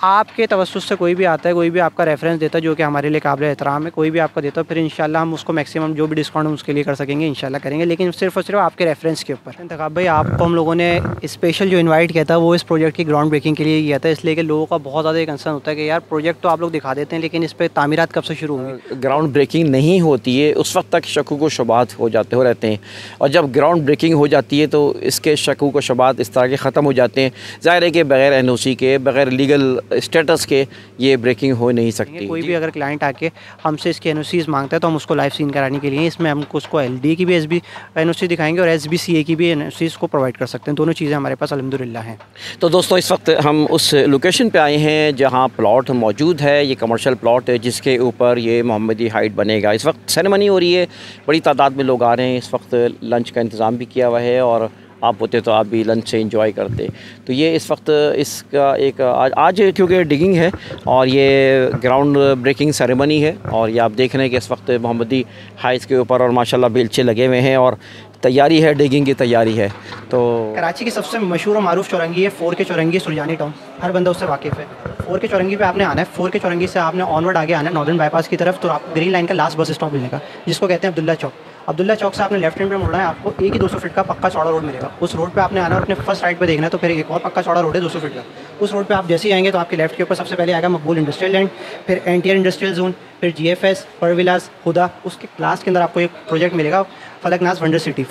आपके तवस्सुस से कोई भी आता है, कोई भी आपका रेफरेंस देता है जो कि हमारे लिए काबिल एहतराम है, कोई भी आपका देता है, फिर इंशाल्लाह हम उसको मैक्सिमम जो भी डिस्काउंट हम उसके लिए कर सकेंगे इंशाल्लाह करेंगे, लेकिन सिर्फ और सिर्फ आपके रेफरेंस के ऊपर। इंतखाब भाई, आपको हम लोगों ने स्पेशल जो इन्वाइट किया था वो इस प्रोजेक्ट की ग्राउंड ब्रेकिंग के लिए किया था, इसलिए कि लोगों का बहुत ज़्यादा कंसर्न होता है कि यार प्रोजेक्ट तो आप लोग दिखा देते हैं लेकिन इस पर तामीरात कब से शुरू होंगी। ग्राउंड ब्रेकिंग नहीं होती है उस वक्त तक शकूक व शुबात हो रहते हैं, और जब ग्राउंड ब्रेकिंग हो जाती है तो इसके शकूक व शुबात इस तरह के ख़त्म हो जाते हैं। ज़ाहिर है कि बग़ैर NOC के, बग़ैर लीगल स्टेटस के ये ब्रेकिंग हो नहीं सकती। कोई भी अगर क्लाइंट आके हमसे इसके NOCs मांगता है तो हम उसको लाइव सीन कराने के लिए इसमें हम उसको LD की भी SB NOC दिखाएंगे और SBCA की भी NOCs को प्रोवाइड कर सकते हैं। दोनों चीज़ें हमारे पास अल्हम्दुलिल्लाह हैं। तो दोस्तों, इस वक्त हम उस लोकेशन पे आए हैं जहाँ प्लॉट मौजूद है। ये कमर्शियल प्लॉट है जिसके ऊपर ये मोहम्मदी हाइट बनेगा। इस वक्त सेरेमनी हो रही है, बड़ी तादाद में लोग आ रहे हैं। इस वक्त लंच का इंतज़ाम भी किया हुआ है और आप होते तो आप भी लंच से इंजॉय करते। तो ये इस वक्त इसका एक आज क्योंकि डिगिंग है और ये ग्राउंड ब्रेकिंग सेरेमनी है, और ये आप देख रहे हैं कि इस वक्त मोहम्मदी हाइट्स के ऊपर और माशाल्लाह बेलचे लगे हुए हैं और तैयारी है, डिगिंग की तैयारी है। तो कराची की सबसे मशहूर और मारूफ चौरंगी है 4K चौरंगी, सुरजानी टाउन, हर बंदा उससे वाकिफ़ है। 4K चौरंगी पे आपने आना है, 4K चौरंगी से आपने ऑनवर्ड आगे आना है नॉर्दर्न बाईपास की तरफ, तो आपको ग्रीन लाइन का लास्ट बस स्टॉप मिलेगा जिसको कहते हैं अब्दुल्ला चौक। अब्दुल्ला चौक से आपने लेफ्ट हैंड पे मुड़ना है, आपको एक ही 200 फीट का पक्का चौड़ा रोड मिलेगा। उस रोड पे आपने आना है, अपने फर्स्ट राइट पे देखना है, तो फिर एक और पक्का चौड़ा रोड है 200 फीट का। उस रोड पे आप जैसे ही आएंगे तो आपके लेफ्ट के ऊपर सबसे पहले आएगा मकबूल इंडस्ट्रियल लैंड, फिर एंटियर इंडस्ट्रियल जोन, फिर GFS, परविलास, हुदा। उसके क्लास के अंदर आपको एक प्रोजेक्ट मिलेगा फलकनाज वंडर सिटी।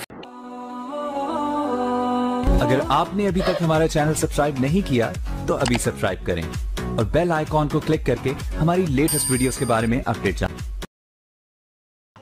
अगर आपने अभी तक हमारा चैनल सब्सक्राइब नहीं किया तो अभी सब्सक्राइब करें और बेल आइकॉन को क्लिक करके हमारी लेटेस्ट वीडियोस के बारे में अपडेट जानें।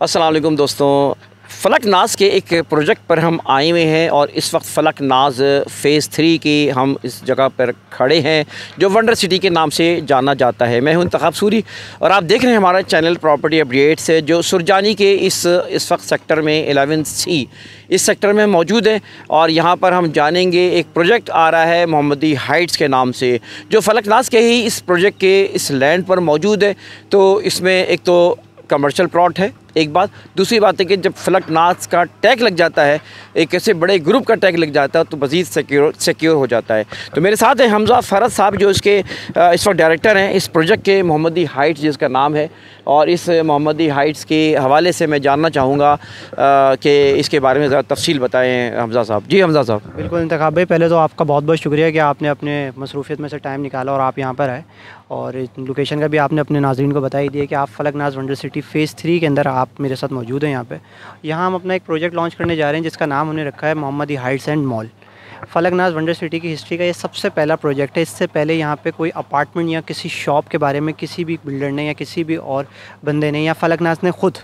अस्सलाम वालेकुम दोस्तों, फलकनाज के एक प्रोजेक्ट पर हम आए हुए हैं और इस वक्त फलकनाज फ़ेज़ 3 की हम इस जगह पर खड़े हैं जो वंडर सिटी के नाम से जाना जाता है। मैं हूं इंतखाब सूरी और आप देख रहे हैं हमारा चैनल प्रॉपर्टी अपडेट्स है जो सुरजानी के इस वक्त सेक्टर में 11C इस सेक्टर में मौजूद है। और यहाँ पर हम जानेंगे, एक प्रोजेक्ट आ रहा है मोहम्मदी हाइट्स के नाम से जो फलकनाज के ही इस प्रोजेक्ट के इस लैंड पर मौजूद है। तो इसमें एक तो कमर्शियल प्लॉट है, एक बात। दूसरी बात है कि जब फलकनाज का टैग लग जाता है, एक ऐसे बड़े ग्रुप का टैग लग जाता है तो मज़ीद सिक्योर हो जाता है। तो मेरे साथ है हमज़ा फ़रद साहब जो इसके इस वक्त डायरेक्टर हैं इस प्रोजेक्ट के, मोहम्मदी हाइट्स जिसका नाम है। और इस मोहम्मदी हाइट्स के हवाले से मैं जानना चाहूँगा कि इसके बारे में ज़रा तफसील बताएँ हमज़ा साहब। जी हमज़ा साहब। बिल्कुल इंतखाब भाई, पहले तो आपका बहुत बहुत शुक्रिया कि आपने अपने मसरूफियत में से टाइम निकाला और आप यहाँ पर आए, और लोकेशन का भी आपने अपने नाज़रीन को बता ही दिया कि आप फलकनाज वंडर सिटी फ़ेज़ 3 के अंदर आप मेरे साथ मौजूद हैं यहाँ पे। यहाँ हम अपना एक प्रोजेक्ट लॉन्च करने जा रहे हैं जिसका नाम हमने रखा है Mohammadi heights and mall. Falaknaz wonder city की हिस्ट्री का ये सबसे पहला प्रोजेक्ट है। इससे पहले यहाँ पे कोई अपार्टमेंट या किसी शॉप के बारे में किसी भी बिल्डर ने या किसी भी और बंदे ने या फलकनाज ने खुद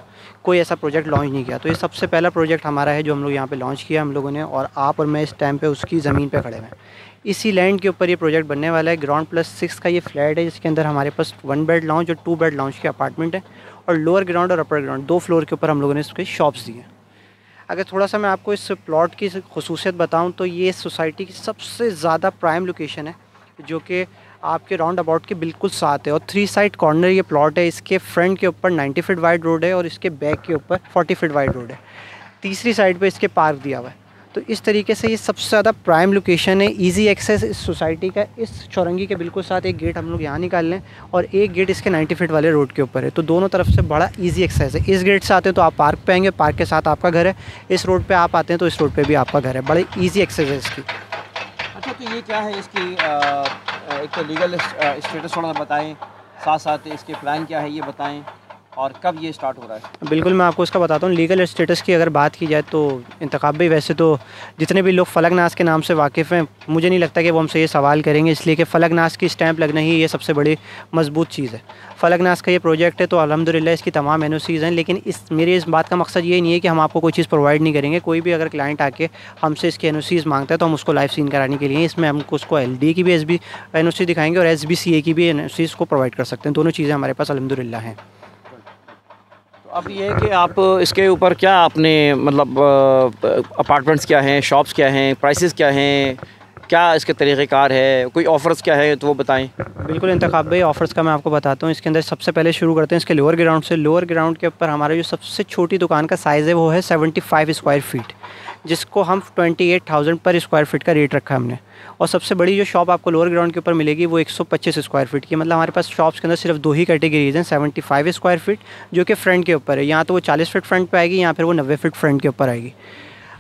कोई ऐसा प्रोजेक्ट लॉन्च नहीं किया। तो ये सबसे पहला प्रोजेक्ट हमारा है जो हम लोग यहाँ पे लॉन्च किया हम लोगों ने, और आप और मैं इस टाइम पे उसकी ज़मीन पे खड़े हैं। इसी लैंड के ऊपर ये प्रोजेक्ट बनने वाला है। ग्राउंड +6 का ये फ्लैट है जिसके अंदर हमारे पास 1 बेड लाउंज और 2 बेड लाउंज के अपार्टमेंट है, और लोअर ग्राउंड और अपर ग्राउंड 2 फ्लोर के ऊपर हम लोगों ने इसके शॉप्स दी हैं। अगर थोड़ा सा मैं आपको इस प्लॉट की खुसूसियत बताऊं तो ये सोसाइटी की सबसे ज़्यादा प्राइम लोकेशन है जो कि आपके राउंड अबाउट के बिल्कुल साथ है, और 3 साइड कॉर्नर ये प्लॉट है। इसके फ्रंट के ऊपर 90 फीट वाइड रोड है और इसके बैक के ऊपर 40 फीट वाइड रोड है। तीसरी साइड पे इसके पार्क दिया हुआ है। तो इस तरीके से ये सबसे ज़्यादा प्राइम लोकेशन है। इजी एक्सेस इस सोसाइटी का इस चौरंगी के बिल्कुल साथ एक गेट हम लोग यहाँ निकाल लें और एक गेट इसके 90 फीट वाले रोड के ऊपर है, तो दोनों तरफ से बड़ा इजी एक्सेस है। इस गेट से आते हैं तो आप पार्क पे आएंगे, पार्क के साथ आपका घर है। इस रोड पे आप आते हैं तो इस रोड पे भी आपका घर है। बड़े इजी एक्सेस है इसकी। अच्छा, तो ये क्या है इसकी एक तो लीगल स्टेटस थोड़ा बताएं, साथ साथ इसके प्लान क्या है ये बताएं, और कब ये स्टार्ट हो रहा है? बिल्कुल, मैं आपको इसका बताता हूँ। लीगल स्टेटस की अगर बात की जाए तो इंतखाब भी वैसे तो जितने भी लोग फलकनाज के नाम से वाकिफ़ हैं, मुझे नहीं लगता कि वो हमसे ये सवाल करेंगे, इसलिए कि फलकनाज की स्टैंप लगना ही ये सबसे बड़ी मजबूत चीज़ है। फलकनाज का ये प्रोजेक्ट है तो अल्हम्दुलिल्लाह इसकी तमाम NOCs हैं, लेकिन मेरे इस बात का मकसद ये नहीं है कि हम आपको कोई चीज़ प्रोवाइड नहीं करेंगे। कोई भी अगर क्लाइंट आके हमसे इसकी NOCs मांगता है तो हम उसको लाइव सीन कराने के लिए इसमें हम उसको LD की भी SB NOC दिखाएंगे और SBCA की भी NOCs को प्रोवाइड कर सकते हैं। दोनों चीज़ें हमारे पास अल्हम्दुलिल्लाह हैं। अब ये है कि आप इसके ऊपर क्या आपने मतलब अपार्टमेंट्स क्या हैं, शॉप्स क्या हैं, प्राइसेस क्या हैं, क्या इसके तरीक़ेकार है, कोई ऑफ़र्स क्या है तो वो बताएं। बिल्कुल इंतखाब भाई, ऑफ़र्स का मैं आपको बताता हूँ। इसके अंदर सबसे पहले शुरू करते हैं इसके लोअर ग्राउंड से। लोअर ग्राउंड के ऊपर हमारा जो सबसे छोटी दुकान का साइज़ है वो है 75 स्क्वायर फीट, जिसको हम 28,000 पर स्क्वायर फीट का रेट रखा है हमने। और सबसे बड़ी जो शॉप आपको लोअर ग्राउंड के ऊपर मिलेगी वो 125 स्क्वायर फीट की, मतलब हमारे पास शॉप्स के अंदर सिर्फ 2 ही कैटेगरीज हैं, 75 स्क्वायर फीट जो कि फ्रंट के ऊपर है, यहाँ तो वो 40 फीट फ्रंट पे आएगी, यहाँ फिर वो 90 फीट फ्रंट के ऊपर आएगी।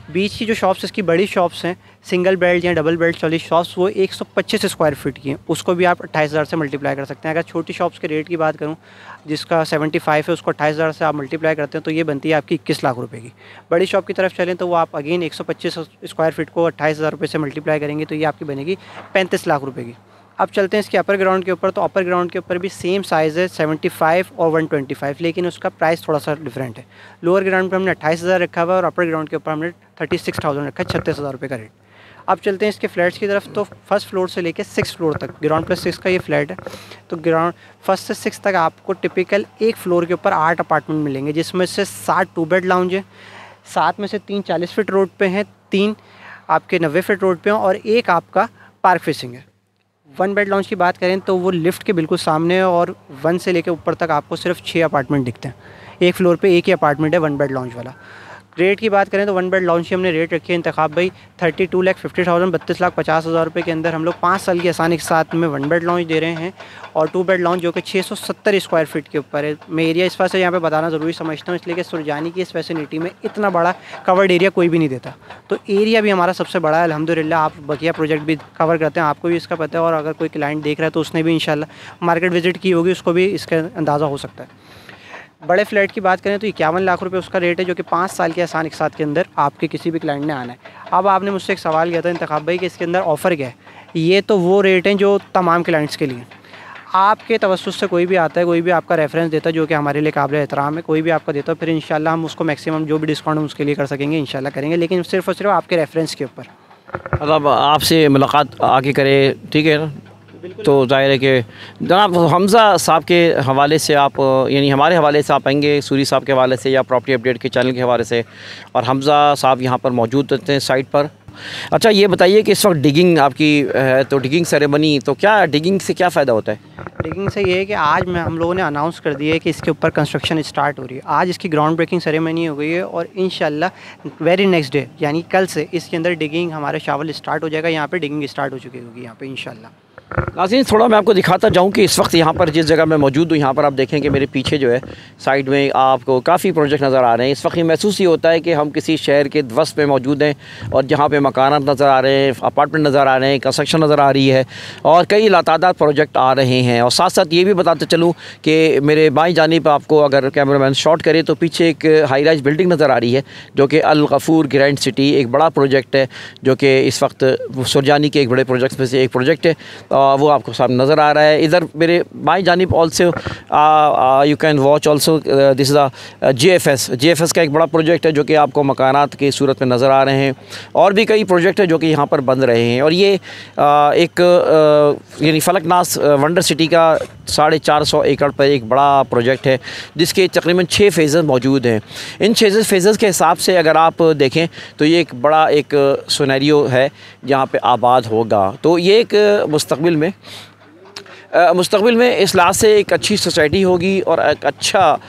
बीच की जो शॉप्स इसकी बड़ी शॉप्स हैं, सिंगल बेल्ट या डबल बेल्ट वाली शॉप्स, वो 125 स्क्वायर फीट की हैं, उसको भी आप 28,000 से मल्टीप्लाई कर सकते हैं। अगर छोटी शॉप्स के रेट की बात करूं, जिसका 75 है उसको 28,000 से आप मल्टीप्लाई करते हैं तो ये बनती है आपकी 21 लाख रुपए की। बड़ी शॉप की तरफ चलें तो वो आप अगेन 125 स्क्वायर फीट को 28,000 रुपये से मल्टीप्लाई करेंगे तो ये आपकी बनेगी 35 लाख रुपये की। अब चलते हैं इसके अपर ग्राउंड के ऊपर, तो अपर ग्राउंड के ऊपर भी सेम साइज़ है 75 और 125, लेकिन उसका प्राइस थोड़ा सा डिफरेंट है। लोअर ग्राउंड पे हमने 28,000 रखा हुआ है और अपर ग्राउंड के ऊपर हमने 36,000 रखा है, 36,000 रुपये का रेट। अब चलते हैं इसके फ्लैट्स की तरफ, तो फर्स्ट फ्लोर से लेकर 6th फ्लोर तक, ग्राउंड प्लस 6 का ये फ्लैट है। तो ग्राउंड फर्स्ट से 6 तक आपको टिपिकल एक फ्लोर के ऊपर 8 अपार्टमेंट मिलेंगे, जिसमें से 7 2 बेड लाउंज है, 7 में से 3 40 फीट रोड पे हैं, 3 आपके 90 फीट रोड पे हैं और एक आपका पार्क फेसिंग है। 1 बेड लाउंज की बात करें तो वो लिफ्ट के बिल्कुल सामने है और 1 से लेकर ऊपर तक आपको सिर्फ 6 अपार्टमेंट दिखते हैं। एक फ्लोर पे एक ही अपार्टमेंट है 1 बेड लाउंज वाला। रेट की बात करें तो 1 बेड लाउंज की हमने रेट रखी है इंतखाब भाई 32,50,000 32,50,000 रुपये के अंदर हम लोग 5 साल की आसानी के साथ में 1 बेड लाउंज दे रहे हैं। और 2 बेड लाउंज जो कि 670 स्क्वायर फीट के ऊपर है। मैं एरिया इस वजह से यहाँ पे बताना ज़रूरी समझता हूँ, इसलिए कि सुरजानी की इस फैसिलिटी में इतना बड़ा कवर्ड एरिया कोई भी नहीं देता, तो एरिया भी हमारा सबसे बड़ा है अल्हम्दुलिल्लाह। आप बकिया प्रोजेक्ट भी कवर करते हैं, आपको भी इसका पता है, और अगर कोई क्लाइंट देख रहा है तो उसने भी इंशाल्लाह मार्केट विजिट की होगी, उसको भी इसका अंदाज़ा हो सकता है। बड़े फ्लैट की बात करें तो 51 लाख रुपए उसका रेट है, जो कि 5 साल के आसान एक साथ के अंदर आपके किसी भी क्लाइंट ने आना है। अब आपने मुझसे एक सवाल किया था इंतखाब भाई कि इसके अंदर ऑफ़र क्या है, ये तो वो रेट हैं जो तमाम क्लाइंट्स के लिए। आपके तवज्जुह से कोई भी आता है, कोई भी आपका रेफरेंस देता है जो कि हमारे लिए काबिल एहतराम है, कोई भी आपका देता है, फिर इंशाल्लाह हम उसको मैक्सिमम जो भी डिस्काउंट हम उसके लिए कर सकेंगे इंशाल्लाह करेंगे, लेकिन सिर्फ और सिर्फ आपके रेफरेंस के ऊपर। मतलब आपसे मुलाकात आके करे, ठीक है ना, तो ज़ाहिर है कि जनाब हमज़ा साहब के हवाले से आप, यानी हमारे हवाले से आप आएंगे, सूरी साहब के हवाले से या प्रॉपर्टी अपडेट के चैनल के हवाले से, और हमज़ा साहब यहाँ पर मौजूद रहते हैं साइट पर। अच्छा ये बताइए कि इस वक्त डिगिंग आपकी है, तो डिगिंग सेरेमनी, तो क्या डिगिंग से क्या फ़ायदा होता है? डिगिंग से ये है कि आज मैं हम लोगों ने अनाउंस कर दिया है कि इसके ऊपर कंस्ट्रक्शन स्टार्ट हो रही है। आज इसकी ग्राउंड ब्रेकिंग सेरेमनी हो गई है और इंशाल्लाह वेरी नेक्स्ट डे यानी कल से इसके अंदर डिगिंग हमारे शावल स्टार्ट हो जाएगा। यहाँ पे डिगिंग स्टार्ट हो चुकी होगी यहाँ पे इंशाल्लाह। नाज़रीन थोड़ा मैं आपको दिखाता जाऊँ कि इस वक्त यहाँ पर जिस जगह मैं मौजूद हूँ, यहाँ पर आप देखें कि मेरे पीछे जो है साइड में आपको काफ़ी प्रोजेक्ट नज़र आ रहे हैं। इस वक्त ये महसूस ही होता है कि हम किसी शहर के वस्त में मौजूद हैं और जहाँ पे मकानात नज़र आ रहे हैं, अपार्टमेंट नज़र आ रहे हैं, कंस्ट्रक्शन नज़र आ रही है और कई लातादाद प्रोजेक्ट आ रहे हैं। और साथ साथ ये भी बताते चलूँ कि मेरे बाईं जानिब आपको अगर कैमरामैन शॉट करे तो पीछे एक हाई राइज बिल्डिंग नज़र आ रही है जो कि अल गफूर ग्रैंड सिटी, एक बड़ा प्रोजेक्ट है जो कि इस वक्त सुरजानी के एक बड़े प्रोजेक्ट्स में से एक प्रोजेक्ट है, वो आपको सामने नज़र आ रहा है। इधर मेरे बाईं जानिब also you can watch also this is a JFS का एक बड़ा प्रोजेक्ट है जो कि आपको मकानात की सूरत में नज़र आ रहे हैं। और भी कई प्रोजेक्ट है जो कि यहाँ पर बन रहे हैं। और ये एक यानी फलकनाज वंडर सिटी का 450 एकड़ पर एक बड़ा प्रोजेक्ट है जिसके तकरीबन 6 फेज़ मौजूद हैं। इन 6 फेज़ के हिसाब से अगर आप देखें तो ये एक बड़ा एक सिनेरियो है जहाँ पे आबाद होगा। तो ये एक मुस्तक़बिल में इस लिहाज से एक अच्छी सोसाइटी होगी और एक अच्छा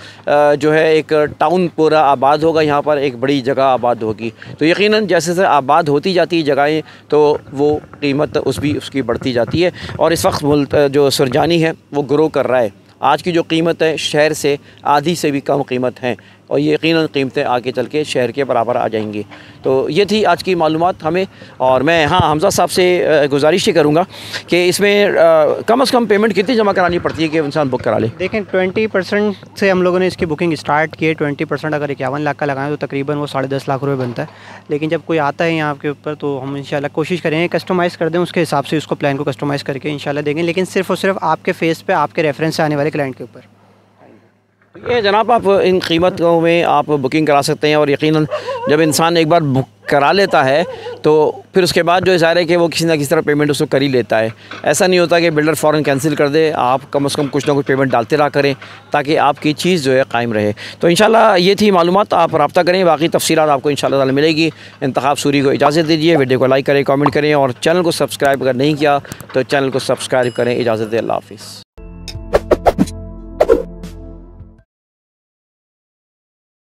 जो है एक टाउन पूरा आबाद होगा, यहाँ पर एक बड़ी जगह आबाद होगी। तो यकीनन जैसे जैसे आबाद होती जाती है जगहें तो वो कीमत उसकी बढ़ती जाती है। और इस वक्त जो सुरजानी है वो ग्रो कर रहा है। आज की जो कीमत है शहर से आधी से भी कम कीमत है और ये यकीनन कीमतें आगे चल के शहर के बराबर आ जाएंगी। तो ये थी आज की मालूमात हमें। और मैं हमज़ा साहब से गुजारिश ही करूँगा कि इसमें कम से कम पेमेंट कितनी जमा करानी पड़ती है कि इंसान बुक करा ले? देखें 20% से हम लोगों ने इसकी बुकिंग स्टार्ट की है। 20% अगर 51 लाख का लगाएं तो तकरीबन वो 10.5 लाख रुपये बनता है। लेकिन जब कोई आता है यहाँ के ऊपर तो हम इंशाल्लाह कोशिश करेंगे कस्टमाइज़ कर दें, उसके हिसाब से उसको प्लान को कस्टमाइज़ करके इंशाल्लाह देंगे, लेकिन सिर्फ और सिर्फ आपके फेस पे आपके रेफरेंस से आने वाले क्लाइंट के ऊपर। ये जनाब आप इन कीमतों में आप बुकिंग करा सकते हैं। और यकीनन जब इंसान एक बार बुक करा लेता है तो फिर उसके बाद जो ज़ाहिर है कि वो किसी ना किसी तरह पेमेंट उसको कर ही लेता है। ऐसा नहीं होता कि बिल्डर फ़ौरन कैंसिल कर दे, आप कम से कम कुछ ना कुछ पेमेंट डालते रहा करें ताकि आपकी चीज़ जो है कायम रहे। तो इंशाल्लाह ये थी मालूमात, आप रब्ता करें, बाकी तफसीलात आपको इंशाल्लाह ताला मिलेगी। इंतखाब सूरी को इजाज़त दीजिए, वीडियो को लाइक करें, कमेंट करें और चैनल को सब्सक्राइब अगर नहीं किया तो चैनल को सब्सक्राइब करें। इजाज़त दें, अल्लाह हाफ़िज़।